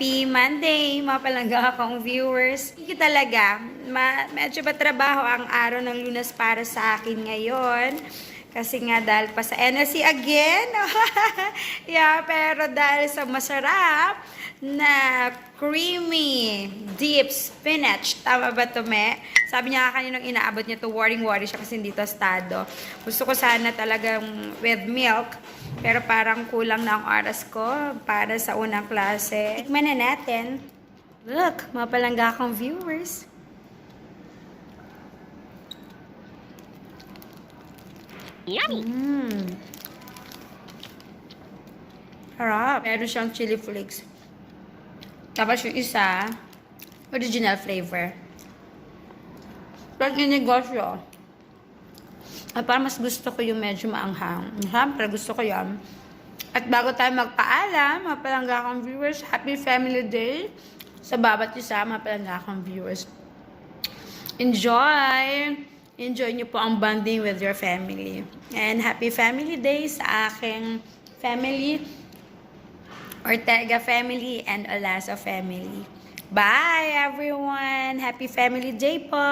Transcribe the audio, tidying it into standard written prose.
Happy Monday, mga palangga akong viewers. Hindi talaga, medyo ba trabaho ang araw ng Lunes para sa akin ngayon. Kasi nga dahil pa sa NSC again. Yeah, pero dahil sa masarap na creamy deep spinach. Tama ba to, me? Sabi niya kaninang inaabot niya to, worry siya kasi hindi tostado. Gusto ko sana talagang with milk. Pero parang kulang na ang oras ko para sa unang klase. Tikman na natin. Look, mga palangga akong viewers. Yummy! Harap. Meron siyang chili flakes. Tapos yung isa, original flavor. Pag inegosyo, parang mas gusto ko yung medyo maanghang. Siyempre, gusto ko yan. At bago tayo magpaalam, mga palangga akong viewers, Happy Family Day sa bawat isa, mga palangga akong viewers. Enjoy! Enjoy nyo po ang bonding with your family. And Happy Family Day sa aking family, Ortega family, and Olaso family. Bye, everyone! Happy Family Day po!